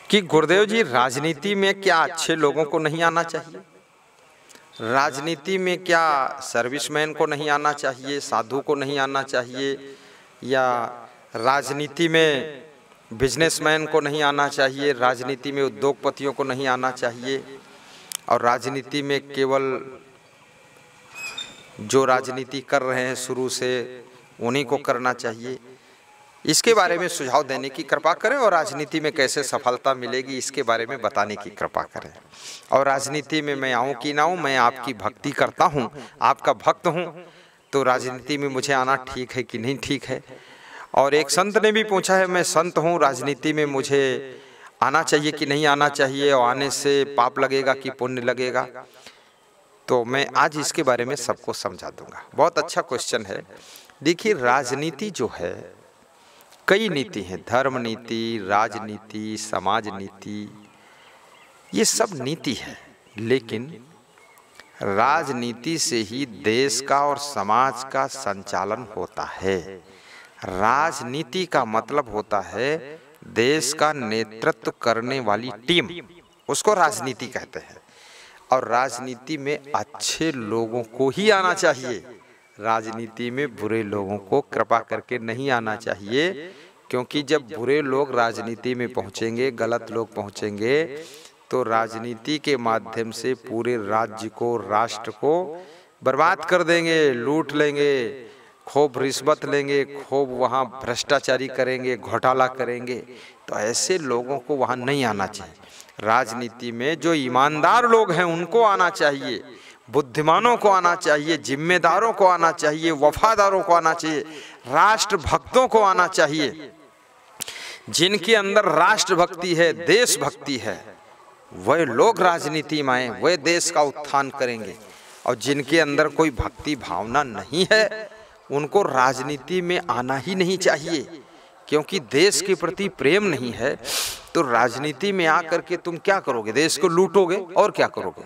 कि गुरुदेव जी, राजनीति में क्या अच्छे लोगों को नहीं आना चाहिए? राजनीति में क्या सर्विसमैन को नहीं आना चाहिए, साधु को नहीं आना चाहिए, या राजनीति में बिजनेसमैन को नहीं आना चाहिए, राजनीति में उद्योगपतियों को नहीं आना चाहिए, और राजनीति में केवल जो राजनीति कर रहे हैं शुरू से उन्हीं को करना चाहिए? इसके बारे में सुझाव देने की कृपा करें, और राजनीति में कैसे सफलता मिलेगी इसके बारे में बताने की कृपा करें। और राजनीति में मैं आऊं कि ना आऊं, मैं आपकी भक्ति करता हूं, आपका भक्त हूं, तो राजनीति में मुझे आना ठीक है कि नहीं ठीक है? और एक संत ने भी पूछा है, मैं संत हूं, राजनीति में मुझे आना चाहिए कि नहीं आना चाहिए, और आने से पाप लगेगा कि पुण्य लगेगा? तो मैं आज इसके बारे में सबको समझा दूंगा। बहुत अच्छा क्वेश्चन है। देखिए, राजनीति जो है, कई नीति हैं, धर्म नीति, राजनीति, समाज नीति, ये सब नीति है, लेकिन राजनीति से ही देश का और समाज का संचालन होता है। राजनीति का मतलब होता है देश का नेतृत्व करने वाली टीम, उसको राजनीति कहते हैं। और राजनीति में अच्छे लोगों को ही आना चाहिए, राजनीति में बुरे लोगों को कृपा करके नहीं आना चाहिए, क्योंकि जब बुरे लोग राजनीति में पहुंचेंगे, गलत लोग पहुंचेंगे, तो राजनीति के माध्यम से पूरे राज्य को, राष्ट्र को बर्बाद कर देंगे, लूट लेंगे, खूब रिश्वत लेंगे, खूब वहाँ भ्रष्टाचारी करेंगे, घोटाला करेंगे। तो ऐसे लोगों को वहाँ नहीं आना चाहिए। राजनीति में जो ईमानदार लोग हैं उनको आना चाहिए, बुद्धिमानों को आना चाहिए, जिम्मेदारों को आना चाहिए, वफादारों को आना चाहिए, राष्ट्रभक्तों को आना चाहिए। जिनके अंदर राष्ट्रभक्ति है, देशभक्ति है, वह लोग राजनीति में आए, वह देश का उत्थान करेंगे। और जिनके अंदर कोई भक्ति भावना नहीं है, उनको राजनीति में आना ही नहीं चाहिए, क्योंकि देश के प्रति प्रेम नहीं है। तो राजनीति में आकर के तुम क्या करोगे? देश को लूटोगे और क्या करोगे?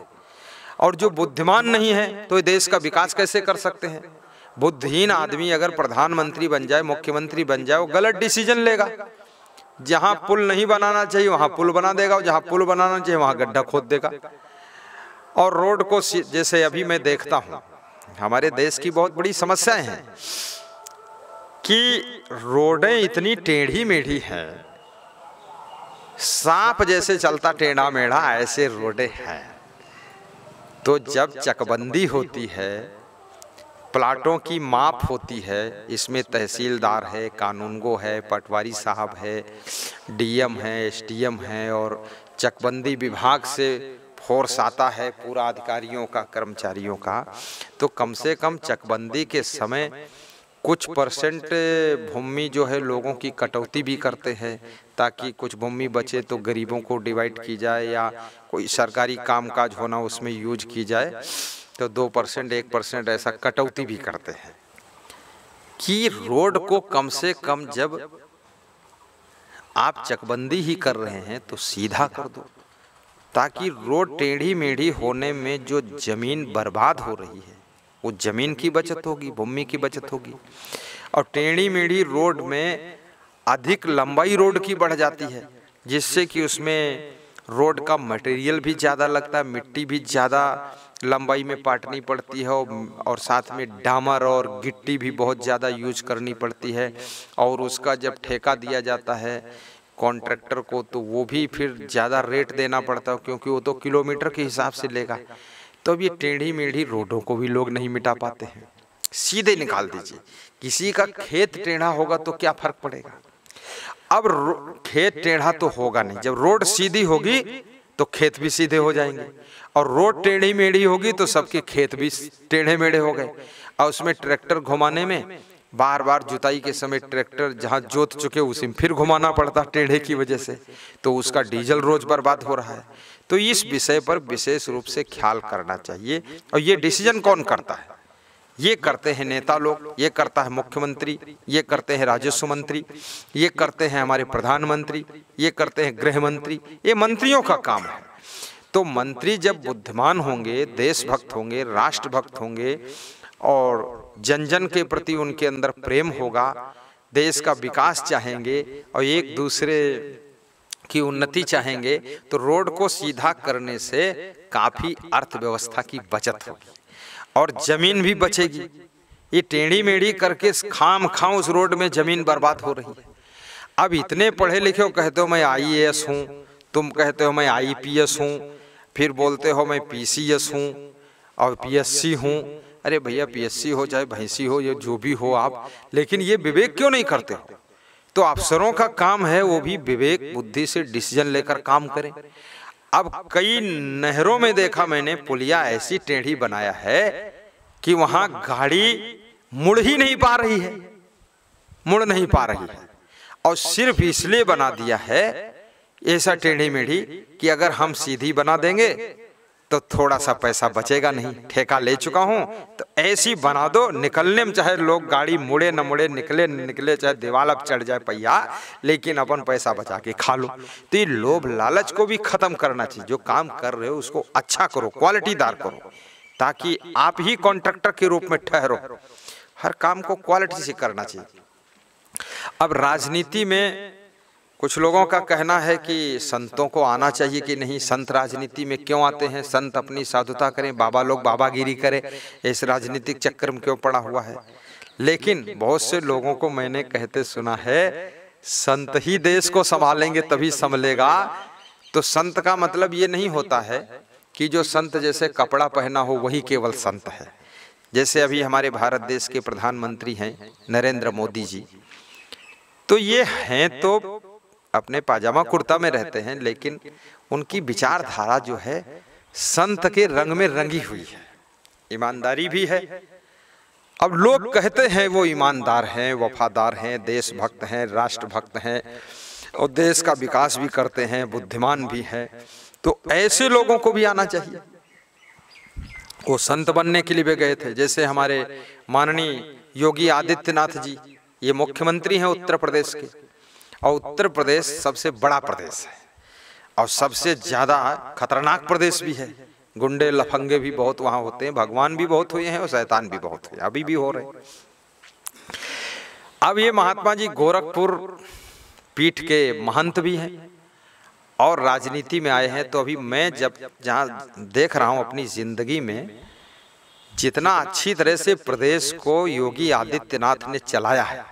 और जो बुद्धिमान नहीं है तो देश का विकास कैसे कर सकते हैं? बुद्धिहीन आदमी अगर प्रधानमंत्री बन जाए, मुख्यमंत्री बन जाए, वो गलत डिसीजन लेगा। जहां पुल नहीं बनाना चाहिए वहां पुल बना देगा, और जहां पुल बनाना चाहिए वहां गड्ढा खोद देगा। और रोड को, जैसे अभी मैं देखता हूं, हमारे देश की बहुत बड़ी समस्याएं हैं कि रोडें इतनी टेढ़ी मेढ़ी हैं, सांप जैसे चलता टेढ़ा मेढ़ा ऐसे रोडें हैं। तो जब चकबंदी होती है, प्लाटों की माप होती है, इसमें तहसीलदार है, कानूनगो है, पटवारी साहब है, डीएम है, एसडीएम है, और चकबंदी विभाग से फोर्स आता है पूरा अधिकारियों का, कर्मचारियों का। तो कम से कम चकबंदी के समय कुछ परसेंट भूमि जो है लोगों की कटौती भी करते हैं, ताकि कुछ भूमि बचे तो गरीबों को डिवाइड की जाए, या कोई सरकारी कामकाज होना उसमें यूज की जाए। तो 2%, 1% ऐसा कटौती भी करते हैं कि रोड को कम से कम, जब आप चकबंदी ही कर रहे हैं तो सीधा कर दो, ताकि रोड टेढ़ी मेढ़ी होने में जो जमीन बर्बाद हो रही है वो जमीन की बचत होगी, भूमि की बचत होगी। और टेढ़ी मेढ़ी रोड में अधिक लंबाई रोड की बढ़ जाती है, जिससे कि उसमें रोड का मटेरियल भी ज़्यादा लगता है, मिट्टी भी ज़्यादा लंबाई में पाटनी पड़ती है, और साथ में डामर और गिट्टी भी बहुत ज़्यादा यूज करनी पड़ती है। और उसका जब ठेका दिया जाता है कॉन्ट्रैक्टर को, तो वो भी फिर ज़्यादा रेट देना पड़ता है, क्योंकि वो तो किलोमीटर के हिसाब से लेगा। तो अब ये टेढ़ी मेढ़ी रोडों को भी लोग नहीं मिटा पाते हैं। सीधे निकाल दीजिए, किसी का खेत टेढ़ा होगा तो क्या फर्क पड़ेगा? अब खेत टेढ़ा तो होगा नहीं, जब रोड सीधी होगी तो खेत भी सीधे हो जाएंगे, और रोड टेढ़ी मेढ़ी होगी तो सबके खेत भी टेढ़े मेढ़े हो गए। और उसमें ट्रैक्टर घुमाने में बार बार जुताई के समय ट्रैक्टर जहां जोत चुके उसी में फिर घुमाना पड़ता टेढ़े की वजह से, तो उसका डीजल रोज बर्बाद हो रहा है। तो इस विषय पर विशेष रूप से ख्याल करना चाहिए। और ये डिसीजन कौन करता है? ये करते हैं नेता लोग, ये करता है मुख्यमंत्री, ये करते हैं राजस्व मंत्री, ये करते हैं हमारे प्रधानमंत्री, ये करते हैं गृह मंत्री। ये मंत्रियों का काम है। तो मंत्री जब बुद्धिमान होंगे, देशभक्त होंगे, राष्ट्रभक्त होंगे, और जन जन के प्रति उनके अंदर प्रेम होगा, देश का विकास चाहेंगे, और एक दूसरे की उन्नति चाहेंगे तो रोड को सीधा करने से काफी अर्थव्यवस्था की बचत होगी और जमीन भी बचेगी। ये टेढ़ी मेढ़ी करके खाम खाम उस रोड में जमीन बर्बाद हो रही है। अब इतने पढ़े लिखे हो, कहते हो मैं IAS हूँ, तुम कहते हो मैं IPS हूँ, फिर बोलते हो मैं PCS हूँ और PSC हूँ। अरे भैया PSC हो चाहे भैंसी हो या जो भी हो आप, लेकिन ये विवेक क्यों नहीं करते हो? तो अफसरों का काम है वो भी विवेक बुद्धि से डिसीजन लेकर काम करें। अब कई नहरों में देखा मैंने पुलिया ऐसी टेढ़ी बनाया है कि वहां गाड़ी मुड़ ही नहीं पा रही है, मुड़ नहीं पा रही है, और सिर्फ इसलिए बना दिया है ऐसा टेढ़ी मेढ़ी कि अगर हम सीधी बना देंगे तो थोड़ा सा पैसा बचेगा नहीं, ठेका ले चुका हूं तो ऐसी बना दो, निकलने में चाहे लोग गाड़ी मुड़े न मुड़े, निकले न निकले, चाहे दीवार अब चढ़ जाए पहिया, लेकिन अपन पैसा बचा के खा लो। तो ये लोभ लालच को भी खत्म करना चाहिए। जो काम कर रहे हो उसको अच्छा करो, क्वालिटीदार करो, ताकि आप ही कॉन्ट्रैक्टर के रूप में ठहरो। हर काम को क्वालिटी से करना चाहिए। अब राजनीति में कुछ लोगों का कहना है कि संतों को आना चाहिए कि नहीं, संत राजनीति में क्यों आते हैं, संत अपनी साधुता करें, बाबा लोग बाबागिरी करें, इस राजनीतिक चक्कर में क्यों पड़ा हुआ है। लेकिन बहुत से लोगों को मैंने कहते सुना है संत ही देश को संभालेंगे तभी संभलेगा। तो संत का मतलब ये नहीं होता है कि जो संत जैसे कपड़ा पहना हो वही केवल संत है। जैसे अभी हमारे भारत देश के प्रधानमंत्री हैं नरेंद्र मोदी जी, तो ये हैं तो अपने पाजामा कुर्ता में रहते हैं, लेकिन उनकी विचारधारा जो है संत के रंग में रंगी हुई है, ईमानदारी भी है। अब लोग कहते हैं वो ईमानदार हैं, वफादार हैं, देशभक्त हैं, राष्ट्रभक्त हैं और देश का विकास भी करते हैं, बुद्धिमान भी हैं। तो ऐसे लोगों को भी आना चाहिए। वो संत बनने के लिए भी गए थे। जैसे हमारे माननीय योगी आदित्यनाथ जी, ये मुख्यमंत्री हैं उत्तर प्रदेश के, और उत्तर प्रदेश सबसे बड़ा प्रदेश है और सबसे ज्यादा खतरनाक प्रदेश भी है। गुंडे लफंगे भी बहुत वहां होते हैं, भगवान भी बहुत हुए हैं और शैतान भी बहुत हुए, अभी भी हो रहे हैं। अब ये महात्मा जी गोरखपुर पीठ के महंत भी हैं और राजनीति में आए हैं। तो अभी मैं जहां देख रहा हूं अपनी जिंदगी में, जितना अच्छी तरह से प्रदेश को योगी आदित्यनाथ ने चलाया है,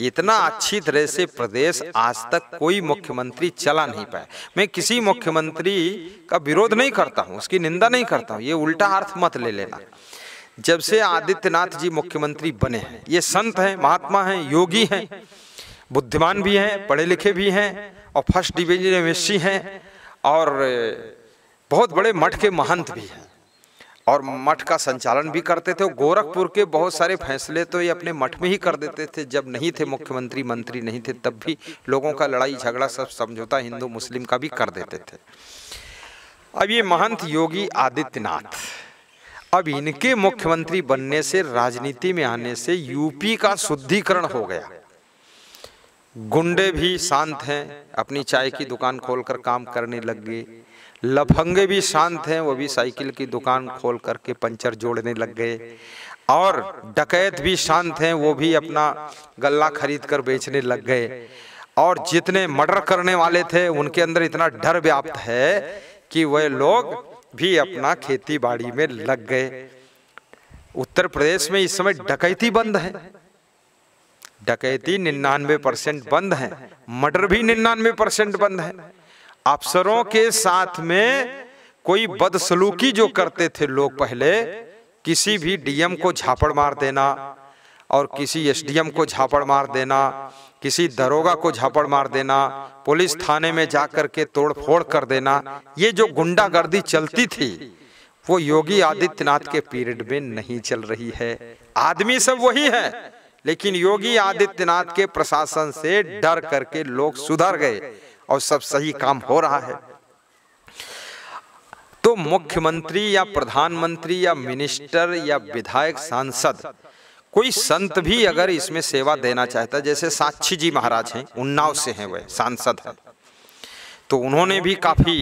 इतना अच्छी तरह से प्रदेश आज तक कोई मुख्यमंत्री चला नहीं पाया। मैं किसी मुख्यमंत्री का विरोध नहीं करता हूं, उसकी निंदा नहीं करता हूं, ये उल्टा अर्थ मत ले लेना। जब से आदित्यनाथ जी मुख्यमंत्री बने हैं, ये संत हैं, महात्मा हैं, योगी हैं, बुद्धिमान भी हैं, पढ़े लिखे भी हैं और फर्स्ट डिवीजन एमएससी हैं और बहुत बड़े मठ के महंत भी हैं और मठ का संचालन भी करते थे। गोरखपुर के बहुत सारे फैसले तो ये अपने मठ में ही कर देते थे। जब नहीं थे मुख्यमंत्री, मंत्री नहीं थे, तब भी लोगों का लड़ाई झगड़ा सब समझौता हिंदू मुस्लिम का भी कर देते थे। अब ये महंत योगी आदित्यनाथ, अब इनके मुख्यमंत्री बनने से, राजनीति में आने से यूपी का शुद्धिकरण हो गया। गुंडे भी शांत हैं, अपनी चाय की दुकान खोलकर काम करने लग गए। लफंगे भी शांत हैं, वो भी साइकिल की दुकान खोल करके पंचर जोड़ने लग गए। और डकैत भी शांत हैं, वो भी अपना गल्ला खरीद कर बेचने लग गए। और जितने मर्डर करने वाले थे उनके अंदर इतना डर व्याप्त है कि वह लोग भी अपना खेती बाड़ी में लग गए। उत्तर प्रदेश में इस समय डकैती बंद है, डकैती 99% बंद है, मर्डर भी 99% बंद है। अफसरों के साथ में कोई बदसलूकी जो करते थे लोग पहले, किसी भी डीएम को झापड़ मार देना और किसी एसडीएम को झापड़ मार देना, किसी दरोगा को झापड़ मार देना, पुलिस थाने में जाकर के तोड़फोड़ कर देना, ये जो गुंडागर्दी चलती थी वो योगी आदित्यनाथ के पीरियड में नहीं चल रही है। आदमी सब वही है, लेकिन योगी आदित्यनाथ के प्रशासन से डर करके लोग सुधर गए और सब सही काम हो रहा है। तो मुख्यमंत्री या प्रधानमंत्री या मिनिस्टर या विधायक, सांसद, कोई संत भी अगर इसमें सेवा देना चाहता है, जैसे साक्षी जी महाराज हैं, उन्नाव से हैं, वह सांसद हैं, तो उन्होंने भी काफी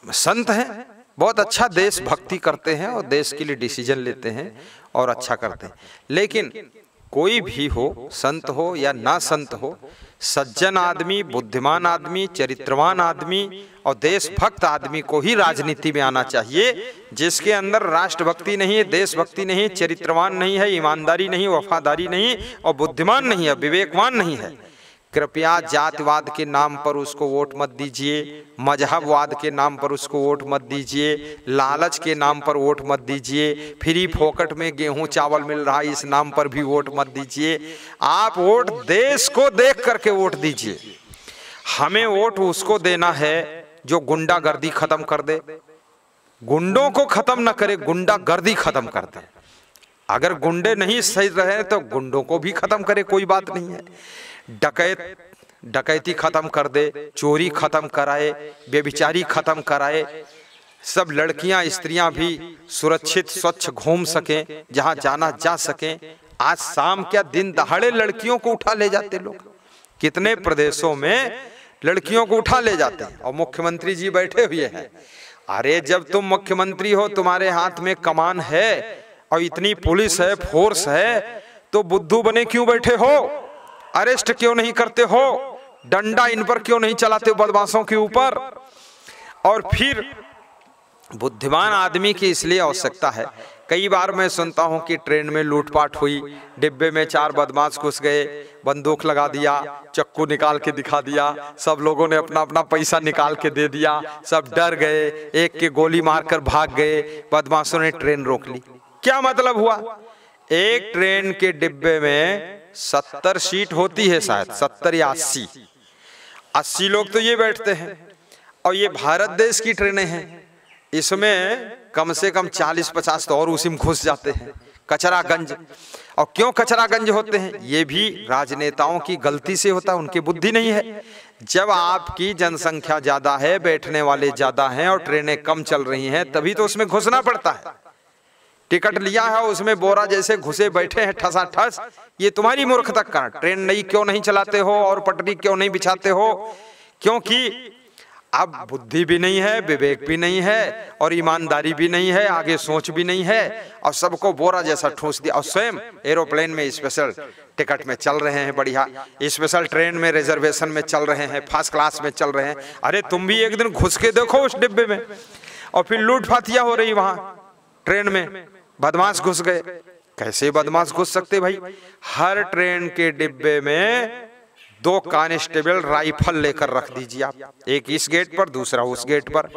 संत हैं, बहुत अच्छा देशभक्ति करते हैं और देश के लिए डिसीजन लेते हैं और अच्छा करते हैं। लेकिन कोई भी हो, संत हो या ना संत हो, सज्जन आदमी, बुद्धिमान आदमी, चरित्रवान आदमी और देशभक्त आदमी को ही राजनीति में आना चाहिए। जिसके अंदर राष्ट्रभक्ति नहीं है, देशभक्ति नहीं, चरित्रवान नहीं है, ईमानदारी नहीं, वफादारी नहीं और बुद्धिमान नहीं है, विवेकवान नहीं है, कृपया जातिवाद के नाम पर उसको वोट मत दीजिए, मजहबवाद के नाम पर उसको वोट मत दीजिए, लालच के नाम पर वोट मत दीजिए, फ्री फोकट में गेहूं चावल मिल रहा है इस नाम पर भी वोट मत दीजिए। आप वोट देश को देख करके वोट दीजिए। हमें वोट उसको देना है जो गुंडागर्दी खत्म कर दे, गुंडों को खत्म न करे, गुंडागर्दी खत्म कर दे। अगर गुंडे नहीं सही रहे तो गुंडों को भी खत्म करे, कोई बात नहीं है। डकैती खत्म कर दे, चोरी खत्म कराए, बेविचारी खत्म कराए, सब लड़कियां स्त्रियां भी सुरक्षित स्वच्छ घूम सकें, जहां जाना जा सकें। आज शाम क्या दिन दहाड़े लड़कियों को उठा ले जाते लोग, कितने प्रदेशों में लड़कियों को उठा ले जाते हैं और मुख्यमंत्री जी बैठे हुए हैं। अरे जब तुम मुख्यमंत्री हो, तुम्हारे हाथ में कमान है और इतनी पुलिस है, फोर्स है, तो बुद्धू बने क्यों बैठे हो? अरेस्ट क्यों नहीं करते हो? डंडा इन पर क्यों नहीं चलाते हो, बदमाशों के ऊपर? और फिर बुद्धिमान आदमी की इसलिए आवश्यकता है। कई बार मैं सुनता हूं कि ट्रेन में लूटपाट हुई, डिब्बे में 4 बदमाश घुस गए, बंदूक लगा दिया, चक्कू निकाल के दिखा दिया, सब लोगों ने अपना अपना पैसा निकाल के दे दिया, सब डर गए, एक के गोली मारकर भाग गए, बदमाशों ने ट्रेन रोक ली। क्या मतलब हुआ? एक ट्रेन के डिब्बे में 70 सीट होती है, शायद 70 या 80 लोग तो ये बैठते हैं। और ये भारत देश की ट्रेनें हैं, इसमें कम से कम 40-50 तो और उसी में घुस जाते हैं। कचरागंज। और क्यों कचरागंज होते हैं? ये भी राजनेताओं की गलती से होता है, उनकी बुद्धि नहीं है। जब आपकी जनसंख्या ज्यादा है, बैठने वाले ज्यादा हैं और ट्रेनें कम चल रही हैं, तभी तो उसमें घुसना पड़ता है। टिकट लिया है, उसमें बोरा जैसे घुसे बैठे हैं ठसाठस। ये तुम्हारी मूर्खता का कारण। ट्रेन नई क्यों नहीं चलाते हो और पटरी क्यों नहीं बिछाते हो? क्योंकि अब बुद्धि भी नहीं है, विवेक भी नहीं है और ईमानदारी भी नहीं है, आगे सोच भी नहीं है और सबको बोरा जैसा ठूस दिया। और स्वयं एरोप्लेन में स्पेशल टिकट में चल रहे हैं, बढ़िया स्पेशल ट्रेन में रिजर्वेशन में चल रहे हैं, फर्स्ट क्लास में चल रहे हैं। अरे तुम भी एक दिन घुस के देखो उस डिब्बे में। और फिर लूट फातियां हो रही वहां ट्रेन में, बदमाश घुस गए। कैसे बदमाश घुस सकते भाई? हर ट्रेन के डिब्बे में 2 कांस्टेबल राइफल लेकर रख दीजिए आप, एक इस गेट पर, दूसरा उस गेट पर।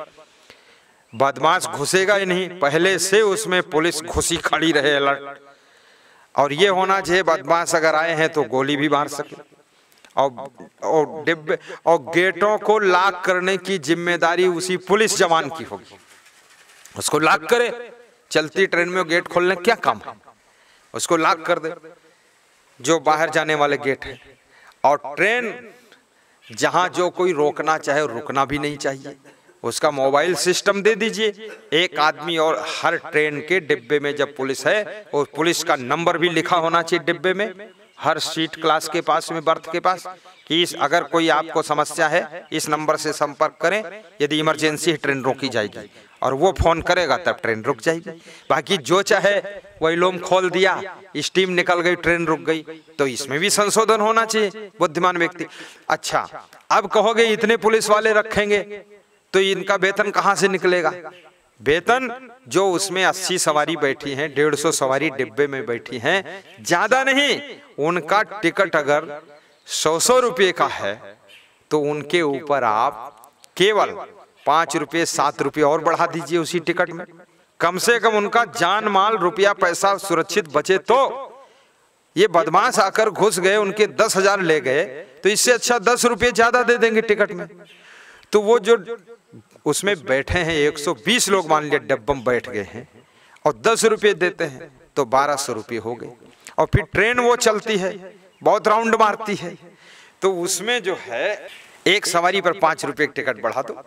बदमाश घुसेगा ही नहीं, पहले से उसमें पुलिस घुसी खड़ी रहे, अलर्ट। और ये होना चाहिए बदमाश अगर आए हैं तो गोली भी मार सके। और डिब्बे और गेटों को लॉक करने की जिम्मेदारी उसी पुलिस जवान की होगी, उसको लॉक करे। चलती ट्रेन में गेट खोलने क्या काम है? उसको लॉक कर दे, जो बाहर जाने वाले गेट है। और ट्रेन जहां जो कोई रोकना चाहे रुकना भी नहीं चाहिए, उसका मोबाइल सिस्टम दे दीजिए एक आदमी। और हर ट्रेन के डिब्बे में जब पुलिस है, और पुलिस का नंबर भी लिखा होना चाहिए डिब्बे में, हर सीट क्लास के पास में, बर्थ के पास, कि अगर कोई आपको समस्या है इस नंबर से संपर्क करें, यदि इमरजेंसी है ट्रेन रोकी जाएगी। और वो फोन करेगा तब ट्रेन रुक जाएगी। बाकी जो चाहे वही लोम खोल दिया, स्टीम निकल गई, ट्रेन रुक गई। तो इसमें भी संशोधन होना चाहिए, बुद्धिमान व्यक्ति। अच्छा, अब कहोगे इतने पुलिस वाले रखेंगे तो इनका वेतन कहां से निकलेगा? वेतन जो उसमें 80 सवारी बैठी हैं, 150 सवारी डिब्बे में बैठी हैं, ज्यादा नहीं, उनका टिकट अगर 100 रुपये का है तो उनके ऊपर आप केवल 5 रुपये 7 रुपये और बढ़ा दीजिए उसी टिकट में। कम से कम उनका जान माल रुपया पैसा सुरक्षित बचे। तो ये बदमाश आकर घुस गए, उनके 10,000 ले गए, तो इससे अच्छा 10 रुपये ज्यादा दे देंगे टिकट में। तो वो जो उसमें बैठे हैं 120 लोग मान लिया डब्बे में बैठ गए हैं और 10 रुपये देते हैं तो 1200 रुपये हो गए। और फिर ट्रेन वो चलती है, बहुत राउंड मारती है, तो उसमें जो है एक सवारी पर 5 रुपये टिकट बढ़ा दो,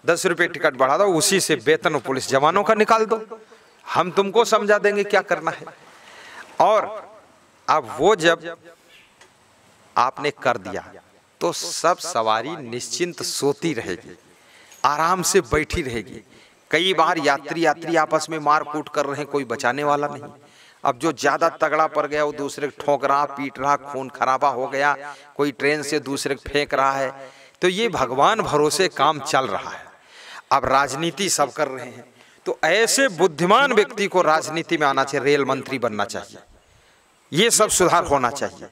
10 रुपये टिकट बढ़ा दो, उसी से वेतन पुलिस जवानों का निकाल दो, हम तुमको समझा देंगे क्या करना है। और अब वो जब आपने कर दिया तो सब सवारी निश्चिंत सोती रहेगी, आराम से बैठी रहेगी। कई बार यात्री आपस में मार कूट कर रहे हैं, कोई बचाने वाला नहीं। अब जो ज्यादा तगड़ा पड़ गया वो दूसरे को ठोक रहा, पीट रहा, खून खराबा हो गया, कोई ट्रेन से दूसरे को फेंक रहा है। तो ये भगवान भरोसे काम चल रहा है। अब राजनीति सब कर रहे हैं, तो ऐसे बुद्धिमान व्यक्ति को राजनीति में आना चाहिए, रेल मंत्री बनना चाहिए, ये सब सुधार होना चाहिए।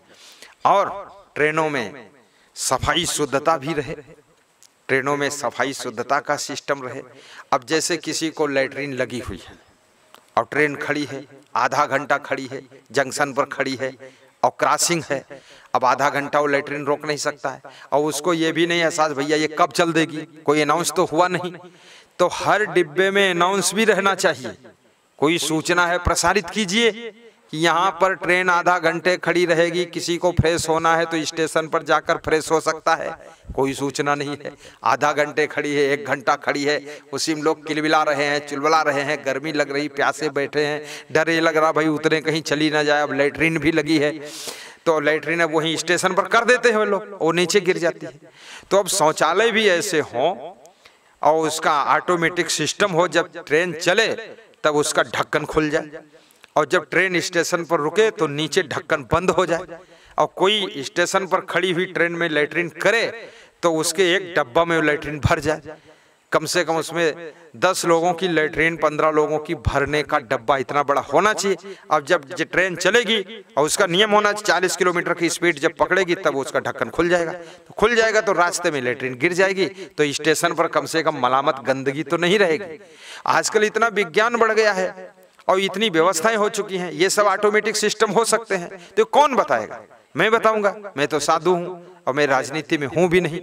और ट्रेनों में सफाई शुद्धता भी रहे, ट्रेनों में सफाई शुद्धता का सिस्टम रहे। अब जैसे किसी को लैट्रिन लगी हुई है और ट्रेन खड़ी है, आधा घंटा खड़ी है, जंक्शन पर खड़ी है और क्रॉसिंग है, अब आधा घंटा वो लैट्रिन रोक नहीं सकता है और उसको ये भी नहीं एहसास भैया ये कब चल देगी, कोई अनाउंस तो हुआ नहीं। तो हर डिब्बे में अनाउंस भी रहना चाहिए, कोई सूचना है प्रसारित कीजिए कि यहाँ पर ट्रेन आधा घंटे खड़ी रहेगी, किसी को फ्रेश होना है तो स्टेशन पर जाकर फ्रेश हो सकता है। कोई सूचना नहीं है, आधा घंटे खड़ी है, 1 घंटा खड़ी है, उसी में लोग किलबिला रहे हैं, चुलबुला रहे हैं, गर्मी लग रही, प्यासे बैठे हैं, डर ये लग रहा भाई उतरे कहीं चली ना जाए। अब लैट्रिन भी लगी है तो लैट्रिन अब वहीं स्टेशन पर कर देते हैं लोग, वो नीचे गिर जाती है। तो अब शौचालय भी ऐसे हों और उसका ऑटोमेटिक सिस्टम हो, जब ट्रेन चले तब उसका ढक्कन खुल जाए और जब ट्रेन स्टेशन पर रुके तो नीचे ढक्कन बंद हो जाए। और कोई स्टेशन पर खड़ी हुई ट्रेन में लैट्रिन करे तो उसके एक डब्बा में लैट्रिन भर जाए, कम से कम उसमें 10 लोगों की लैट्रिन, 15 लोगों की भरने का डब्बा इतना बड़ा होना चाहिए। अब जब ट्रेन चलेगी और उसका नियम होना चाहिए 40 किलोमीटर की स्पीड जब पकड़ेगी तब उसका ढक्कन खुल जाएगा, तो खुल जाएगा तो रास्ते में लैट्रिन गिर जाएगी, तो स्टेशन पर कम से कम मलामत गंदगी तो नहीं रहेगी। आजकल इतना विज्ञान बढ़ गया है और इतनी व्यवस्थाएं हो चुकी हैं, ये सब ऑटोमेटिक सिस्टम हो सकते हैं। तो कौन बताएगा? मैं बताऊंगा? मैं तो साधु हूं और मैं राजनीति में हूं भी नहीं।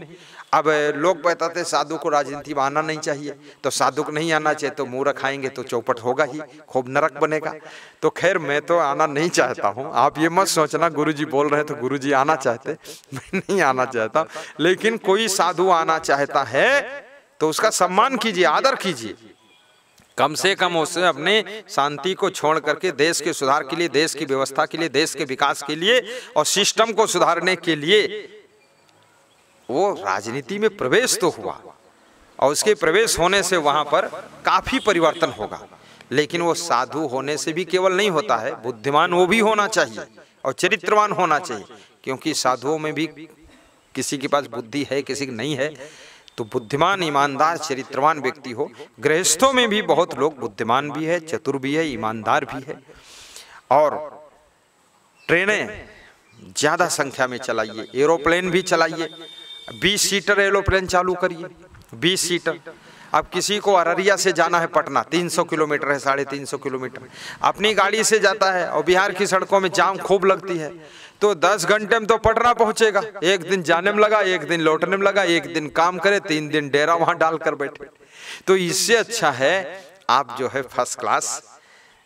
अब लोग बताते साधु को राजनीति में आना नहीं चाहिए, तो साधु को नहीं आना चाहिए तो मुंह रखाएंगे तो चौपट होगा ही, खूब नरक बनेगा। तो खैर मैं तो आना नहीं चाहता हूं, आप ये मत सोचना गुरुजी बोल रहे तो गुरुजी आना चाहते, मैं नहीं आना चाहता। लेकिन कोई साधु आना चाहता है तो उसका सम्मान कीजिए, आदर कीजिए, कम से कम उससे अपने शांति को छोड़ करके देश के सुधार के लिए, देश की व्यवस्था के लिए, देश के विकास के लिए और सिस्टम को सुधारने के लिए वो राजनीति में प्रवेश तो हुआ और उसके प्रवेश होने से वहां पर काफी परिवर्तन होगा। लेकिन वो साधु होने से भी केवल नहीं होता है, बुद्धिमान वो भी होना चाहिए और चरित्रवान होना चाहिए, क्योंकि साधुओं में भी किसी के पास बुद्धि है, किसी की नहीं है। तो बुद्धिमान, ईमानदार, चरित्रवान व्यक्ति हो। गृहस्थों में भी बहुत लोग बुद्धिमान भी है, चतुर भी है, ईमानदार भी है। और ट्रेनें ज्यादा संख्या में चलाइए, एरोप्लेन भी चलाइए, 20 सीटर एरोप्लेन चालू करिए, 20 सीटर। अब किसी को अररिया से जाना है पटना, 300 किलोमीटर है, 350 किलोमीटर, अपनी गाड़ी से जाता है और बिहार की सड़कों में जाम खूब लगती है, तो 10 घंटे में तो पटना पहुंचेगा। एक दिन जाने में लगा, एक दिन लौटने में लगा, एक दिन काम करे, 3 दिन डेरा वहां डालकर बैठे। तो इससे अच्छा है आप जो है first class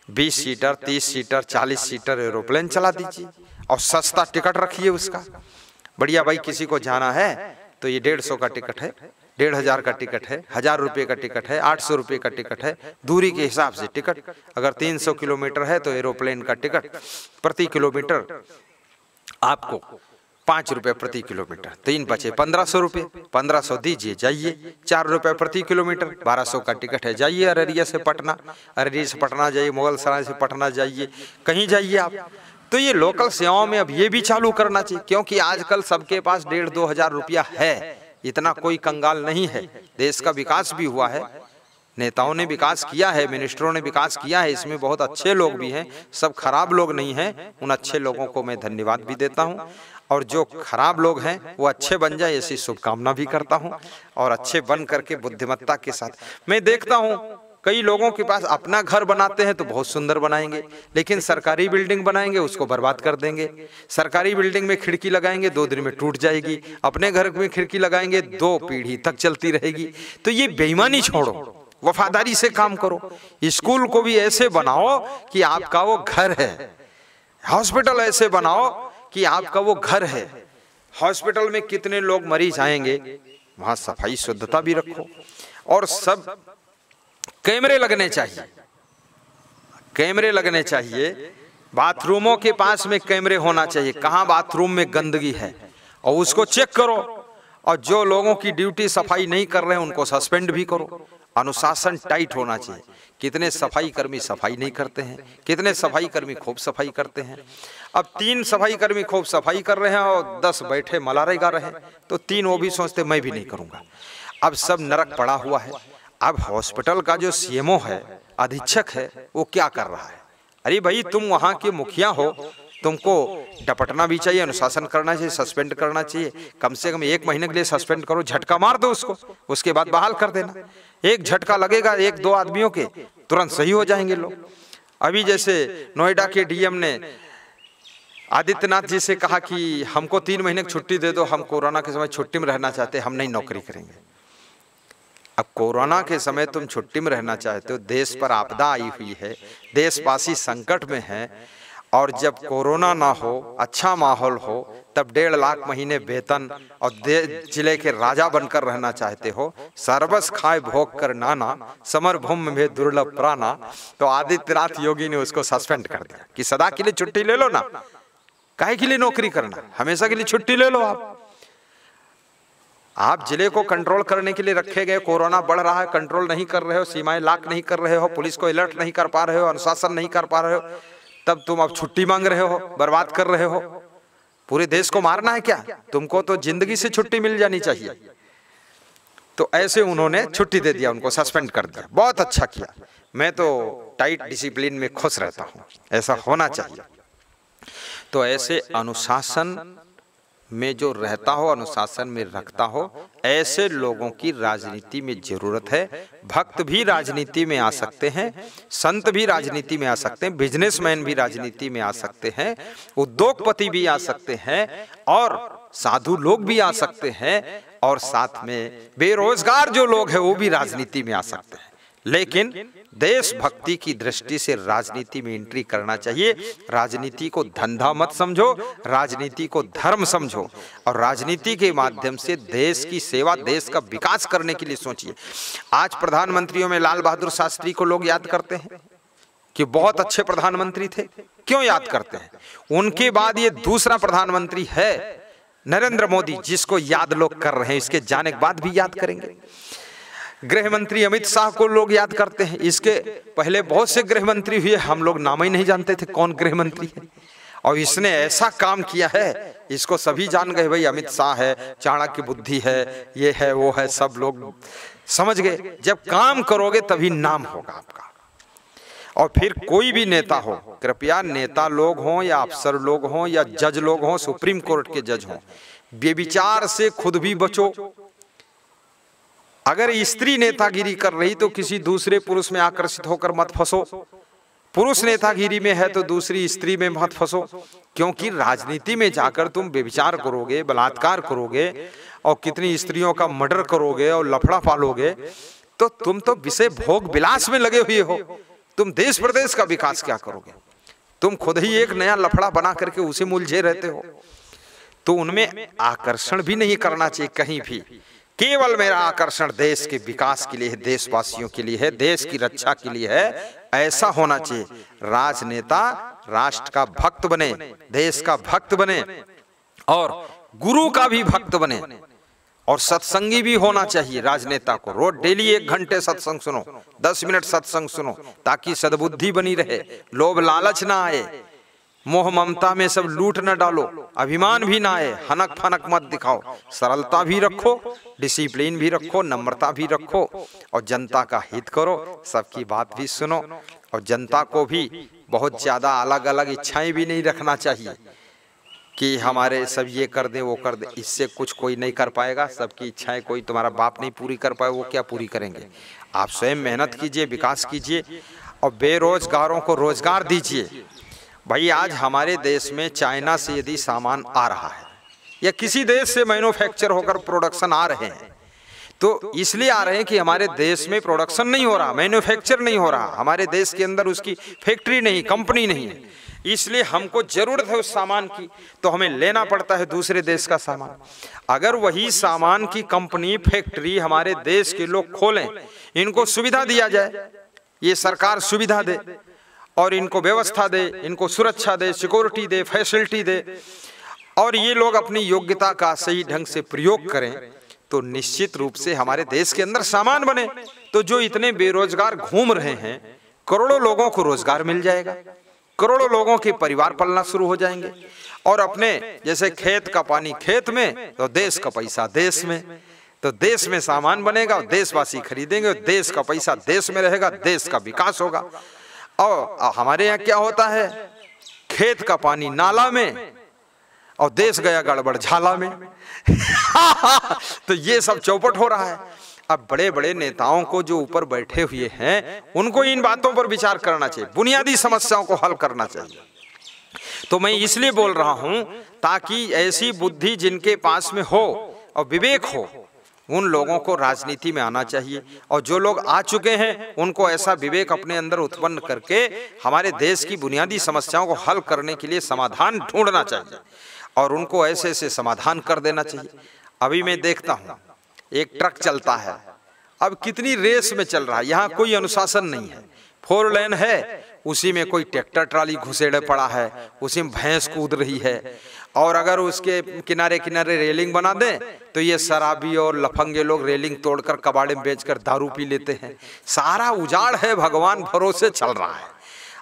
20 seater, 30 seater, 40 seater aeroplane चला दीजिए और सस्ता टिकट रखिए उसका। बढ़िया भाई किसी को जाना है तो ये 150 का टिकट है, 1500 का टिकट है, 1000 रुपये का टिकट है, 800 रुपये का टिकट है, दूरी के हिसाब से टिकट। अगर 300 किलोमीटर है तो एरोप्लेन का टिकट प्रति किलोमीटर आपको 5 रुपये प्रति किलोमीटर, 3 बचे 1500 रुपये, 1500 दीजिए जाइए। 4 रुपये प्रति किलोमीटर, 1200 का टिकट है, जाइए अररिया से पटना, अररिया से पटना जाइए, मुगल सराय से पटना जाइए, कहीं जाइए आप। तो ये लोकल सेवाओं में अब ये भी चालू करना चाहिए, क्योंकि आजकल सबके पास 1,500-2 हज़ार रुपया है, इतना कोई कंगाल नहीं है। देश का विकास भी हुआ है, नेताओं ने विकास किया है, मिनिस्टरों ने विकास किया है, इसमें बहुत अच्छे लोग भी हैं, सब खराब लोग नहीं हैं। उन अच्छे लोगों को मैं धन्यवाद भी देता हूं और जो खराब लोग हैं वो अच्छे बन जाए ऐसी शुभकामना भी करता हूं। और अच्छे बन करके बुद्धिमत्ता के साथ मैं देखता हूं कई लोगों के पास अपना घर बनाते हैं तो बहुत सुंदर बनाएंगे, लेकिन सरकारी बिल्डिंग बनाएंगे उसको बर्बाद कर देंगे। सरकारी बिल्डिंग में खिड़की लगाएंगे 2 दिन में टूट जाएगी, अपने घर में खिड़की लगाएंगे 2 पीढ़ी तक चलती रहेगी। तो ये बेईमानी छोड़ो, वफादारी से काम करो। स्कूल को भी ऐसे बनाओ कि आपका वो घर है, हॉस्पिटल ऐसे बनाओ कि आपका वो घर है। हॉस्पिटल में कितने लोग मरीज आएंगे, वहां सफाई शुद्धता भी रखो। और सब कैमरे लगने चाहिए, कैमरे लगने चाहिए, बाथरूमों के पास में कैमरे होना चाहिए, कहां बाथरूम में गंदगी है और उसको चेक करो। और जो लोगों की ड्यूटी सफाई नहीं कर रहे हैं उनको सस्पेंड भी करो अनुशासन टाइट होना चाहिए। कितने सफाई कर्मी सफाई नहीं करते हैं, कितने सफाई कर्मी खूब सफाई करते हैं। अब 3 सफाई कर्मी खूब सफाई कर रहे हैं और 10 बैठे मलारे गा रहे हैं, तो 3 वो भी सोचते मैं भी नहीं करूंगा। अब सब नरक पड़ा हुआ है। अब हॉस्पिटल का जो सीएमओ है, अधीक्षक है, वो क्या कर रहा है? अरे भाई तुम वहां के मुखिया हो, तुमको डपटना भी चाहिए, अनुशासन करना चाहिए, सस्पेंड करना चाहिए। कम से कम 1 महीने के लिए सस्पेंड करो, झटका मार दो उसको, उसके बाद बहाल कर देना। एक झटका लगेगा 1-2 आदमियों के, तुरंत सही हो जाएंगे लोग। अभी जैसे नोएडा के डीएम ने आदित्यनाथ जी से कहा कि हमको 3 महीने की छुट्टी दे दो, हम कोरोना के समय छुट्टी में रहना चाहते हैं, हम नहीं नौकरी करेंगे। अब कोरोना के समय तुम छुट्टी में रहना चाहते हो, देश पर आपदा आई हुई है, देशवासी संकट में है, और जब कोरोना ना हो, अच्छा माहौल हो, तब 1.5 लाख महीने वेतन और जिले के राजा बनकर रहना चाहते हो। सर्वस खाए भोग कर नाना, समर भूमि में दुर्लभ प्राणा। तो आदित्यनाथ योगी ने उसको सस्पेंड कर दिया कि सदा के लिए छुट्टी ले लो ना, काहे के लिए नौकरी करना, हमेशा के लिए छुट्टी ले लो। आप जिले को कंट्रोल करने के लिए रखे गए, कोरोना बढ़ रहा है, कंट्रोल नहीं कर रहे हो, सीमाएं लॉक नहीं कर रहे हो, पुलिस को अलर्ट नहीं कर पा रहे हो, अनुशासन नहीं कर पा रहे हो, तब तुम अब छुट्टी मांग रहे हो, बर्बाद कर रहे हो। पूरे देश को मारना है क्या? तुमको तो जिंदगी से छुट्टी मिल जानी चाहिए। तो ऐसे उन्होंने छुट्टी दे दिया, उनको सस्पेंड कर दिया। बहुत अच्छा किया। मैं तो टाइट डिसिप्लिन में खुश रहता हूं, ऐसा होना चाहिए। तो ऐसे अनुशासन में जो रहता हो, अनुशासन में रखता हो, ऐसे लोगों की राजनीति में जरूरत है। भक्त भी राजनीति में आ सकते हैं, संत भी राजनीति में आ सकते हैं, बिजनेसमैन भी राजनीति में आ सकते हैं, उद्योगपति भी आ सकते हैं, और साधु लोग भी आ सकते हैं, और साथ में बेरोजगार जो लोग हैं वो भी राजनीति में आ सकते हैं। लेकिन देशभक्ति की दृष्टि से राजनीति में एंट्री करना चाहिए। राजनीति को धंधा मत समझो, राजनीति को धर्म समझो, और राजनीति के माध्यम से देश की सेवा, देश का विकास करने के लिए सोचिए। आज प्रधानमंत्रियों में लाल बहादुर शास्त्री को लोग याद करते हैं कि बहुत अच्छे प्रधानमंत्री थे। क्यों याद करते हैं? उनके बाद ये दूसरा प्रधानमंत्री है नरेंद्र मोदी, जिसको याद लोग कर रहे हैं, इसके जाने के बाद भी याद करेंगे। गृह मंत्री अमित शाह को लोग याद करते हैं, इसके पहले बहुत से गृह मंत्री हुए, हम लोग नाम ही नहीं जानते थे कौन गृह मंत्री है, और इसने ऐसा काम किया है, इसको सभी जान गए, भाई अमित शाह है, चाणक्य बुद्धि है, ये है वो है, सब लोग समझ गए। जब काम करोगे तभी नाम होगा आपका। और फिर कोई भी नेता हो, कृपया नेता लोग हों या अफसर लोग हों या जज लोग हों, सुप्रीम कोर्ट के जज हों, बेविचार से खुद भी बचो। अगर स्त्री नेतागिरी कर रही तो किसी दूसरे पुरुष में आकर्षित होकर मत फंसो। पुरुष नेतागिरी में है तो दूसरी स्त्री में मत फंसो, क्योंकि राजनीति में जाकर तुम व्यभिचार करोगे, बलात्कार करोगे, और कितनी स्त्रियों का मर्डर करोगे और लफड़ा पालोगे, तो तुम तो विषय भोग विलास में लगे हुए हो। तुम देश प्रदेश का विकास क्या करोगे? तुम खुद ही एक नया लफड़ा बना करके उसे उलझे रहते हो। तो उनमें आकर्षण भी नहीं करना चाहिए कहीं भी। केवल मेरा आकर्षण देश के विकास के लिए है, देशवासियों के लिए है, देश की रक्षा के लिए है, ऐसा होना चाहिए। राजनेता राष्ट्र का भक्त बने, देश का भक्त बने, और गुरु का भी भक्त बने, और सत्संगी भी होना चाहिए राजनेता को। रोज डेली 1 घंटे सत्संग सुनो, 10 मिनट सत्संग सुनो, ताकि सद्बुद्धि बनी रहे, लोभ लालच ना आए, मोह ममता में सब लूट न डालो, अभिमान भी ना आए, हनक फनक मत दिखाओ, सरलता भी रखो, डिसिप्लिन भी रखो, नम्रता भी रखो, और जनता का हित करो, सबकी बात भी सुनो। और जनता को भी बहुत ज्यादा अलग अलग इच्छाएं भी नहीं रखना चाहिए कि हमारे सब ये कर दे वो कर दे, इससे कुछ कोई नहीं कर पाएगा। सबकी इच्छाएं कोई तुम्हारा बाप नहीं पूरी कर पाए, वो क्या पूरी करेंगे? आप स्वयं मेहनत कीजिए, विकास कीजिए, और बेरोजगारों को रोजगार दीजिए। भाई आज हमारे देश में चाइना से यदि सामान आ रहा है या किसी देश से मैन्युफैक्चर होकर प्रोडक्शन आ रहे हैं, तो इसलिए आ रहे हैं कि हमारे देश में प्रोडक्शन नहीं हो रहा, मैन्युफैक्चर नहीं हो रहा, हमारे देश के अंदर उसकी फैक्ट्री नहीं, कंपनी नहीं है, इसलिए हमको जरूरत है उस सामान की, तो हमें लेना पड़ता है दूसरे देश का सामान। अगर वही सामान की कंपनी, फैक्ट्री हमारे देश के लोग खोलें, इनको सुविधा दिया जाए, ये सरकार सुविधा दे और इनको व्यवस्था दे, इनको सुरक्षा दे, सिक्योरिटी दे, फैसिलिटी दे, और ये लोग अपनी योग्यता का सही ढंग से प्रयोग करें, तो निश्चित रूप से हमारे देश के अंदर सामान बने, तो जो इतने बेरोजगार घूम रहे हैं, करोड़ों लोगों को रोजगार मिल जाएगा, करोड़ों लोगों के परिवार पलना शुरू हो जाएंगे। और अपने जैसे खेत का पानी खेत में, तो देश का पैसा देश में, तो देश में सामान बनेगा, देशवासी खरीदेंगे, देश का पैसा देश में रहेगा, देश का विकास होगा। और हमारे यहाँ क्या होता है, खेत का पानी नाला में और देश गया गड़बड़ झाला में। तो ये सब चौपट हो रहा है। अब बड़े बड़े नेताओं को जो ऊपर बैठे हुए हैं, उनको इन बातों पर विचार करना चाहिए, बुनियादी समस्याओं को हल करना चाहिए। तो मैं इसलिए बोल रहा हूं ताकि ऐसी बुद्धि जिनके पास में हो और विवेक हो, उन लोगों को राजनीति में आना चाहिए। और जो लोग आ चुके हैं उनको ऐसा विवेक अपने अंदर उत्पन्न करके हमारे देश की बुनियादी समस्याओं को हल करने के लिए समाधान ढूंढना चाहिए और उनको ऐसे ऐसे समाधान कर देना चाहिए। अभी मैं देखता हूँ एक ट्रक चलता है, अब कितनी रेस में चल रहा है, यहाँ कोई अनुशासन नहीं है। 4 लेन है, उसी में कोई ट्रैक्टर ट्राली घुसेड़े पड़ा है, उसी में भैंस कूद रही है, और अगर उसके किनारे किनारे रेलिंग बना दें तो ये शराबी और लफंगे लोग रेलिंग तोड़कर कबाड़े में बेचकर दारू पी लेते हैं। सारा उजाड़ है, भगवान भरोसे चल रहा है।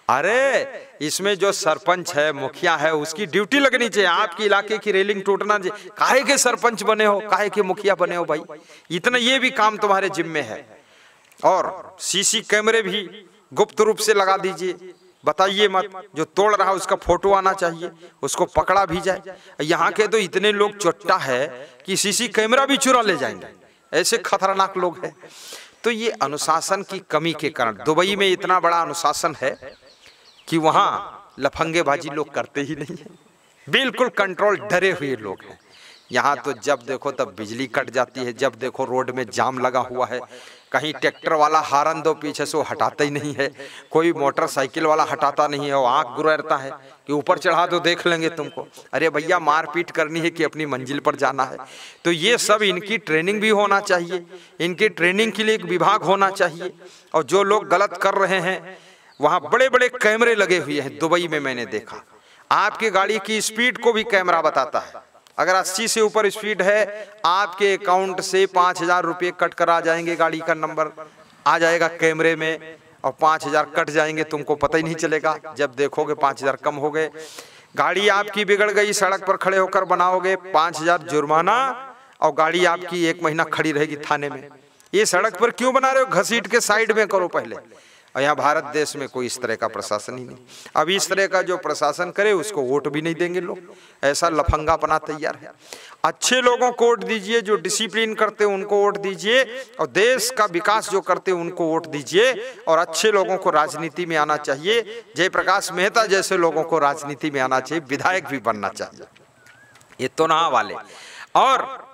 अरे इसमें जो सरपंच है, मुखिया है, उसकी ड्यूटी लगनी चाहिए। आपके इलाके की रेलिंग टूटना चाहिए, काहे के सरपंच बने हो, काहे के मुखिया बने हो भाई, इतना ये भी काम तुम्हारे जिम्मे है। और सीसी कैमरे भी गुप्त रूप से लगा दीजिए, बताइए मत, जो तोड़ रहा है उसका फोटो आना चाहिए, उसको पकड़ा भी जाए। यहाँ के तो इतने लोग चोट्टा है कि सीसी कैमरा भी चुरा ले जाएंगे, ऐसे खतरनाक लोग हैं। तो ये अनुशासन की कमी के कारण दुबई में इतना बड़ा अनुशासन है कि वहाँ लफंगेबाजी लोग करते ही नहीं है, बिल्कुल कंट्रोल, डरे हुए लोग हैं। यहाँ तो जब देखो तब बिजली कट जाती है, जब देखो रोड में जाम लगा हुआ है, कहीं ट्रैक्टर वाला हारन दो पीछे से वो हटाता ही नहीं है, कोई मोटरसाइकिल वाला हटाता नहीं है, वो आंख गुररता है कि ऊपर चढ़ा दो देख लेंगे तुमको। अरे भैया मारपीट करनी है कि अपनी मंजिल पर जाना है। तो ये सब इनकी ट्रेनिंग भी होना चाहिए, इनकी ट्रेनिंग के लिए एक विभाग होना चाहिए। और जो लोग गलत कर रहे हैं, वहाँ बड़े बड़े कैमरे लगे हुए हैं। दुबई में मैंने देखा, आपकी गाड़ी की स्पीड को भी कैमरा बताता है। अगर 80 से ऊपर स्पीड है, आपके अकाउंट से 5000 रुपये कट कर आ जाएंगे, गाड़ी का नंबर आ जाएगा कैमरे में, और 5000 कट जाएंगे, तुमको पता ही नहीं चलेगा। जब देखोगे 5000 कम हो गए, गाड़ी आपकी बिगड़ गई, सड़क पर खड़े होकर बनाओगे 5000 जुर्माना, और गाड़ी आपकी 1 महीना खड़ी रहेगी थाने में। ये सड़क पर क्यों बना रहे हो, घसीट के साइड में करो पहले। और यहाँ भारत देश में कोई इस तरह का प्रशासन ही नहीं। अब इस तरह का जो प्रशासन करे उसको वोट भी नहीं देंगे लोग, ऐसा लफंगापना तैयार है। अच्छे लोगों को वोट दीजिए, जो डिसिप्लिन करते हैं उनको वोट दीजिए, और देश का विकास जो करते हैं उनको वोट दीजिए। और अच्छे लोगों को राजनीति में आना चाहिए, जयप्रकाश मेहता जैसे लोगों को राजनीति में आना चाहिए, विधायक भी बनना चाहिए, ये तो ना वाले। और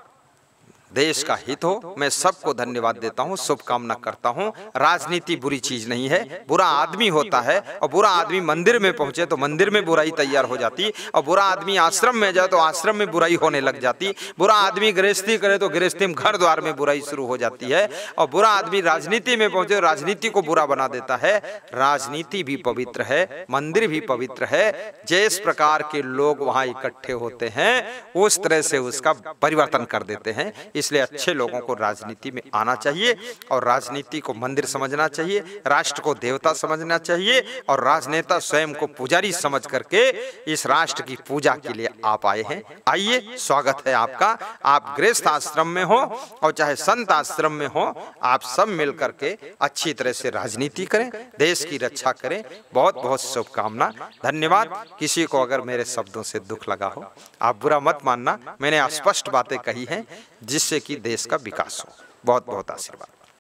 देश का हित हो। मैं सबको धन्यवाद देता हूँ, शुभकामना करता हूँ। राजनीति बुरी चीज नहीं है, बुरा आदमी होता है, और बुरा आदमी मंदिर में पहुंचे तो मंदिर में बुराई तैयार हो जाती, और बुरा आदमी आश्रम में जाए तो आश्रम में बुराई होने लग जाती, बुरा आदमी गृहस्थी करे तो गृहस्थी में घर द्वार में बुराई शुरू हो जाती है, और बुरा आदमी राजनीति में पहुंचे तो राजनीति को बुरा बना देता है। राजनीति भी पवित्र है, मंदिर भी पवित्र है, जिस प्रकार के लोग वहां इकट्ठे होते हैं उस तरह से उसका परिवर्तन कर देते हैं। इसलिए अच्छे लोगों को राजनीति में आना चाहिए, और राजनीति को मंदिर समझना चाहिए, राष्ट्र को देवता समझना चाहिए, और राजनेता स्वयं को पुजारी समझ करके इस राष्ट्र की पूजा के लिए आप आए हैं। आइए, स्वागत है आपका। आप गृहस्थ आश्रम में हो और चाहे संत आश्रम में हो, आप सब मिल करके अच्छी तरह से राजनीति करें, देश की रक्षा करें। बहुत बहुत शुभकामना, धन्यवाद। किसी को अगर मेरे शब्दों से दुख लगा हो, आप बुरा मत मानना, मैंने स्पष्ट बातें कही हैं जिससे कि देश का विकास हो। बहुत बहुत आशीर्वाद।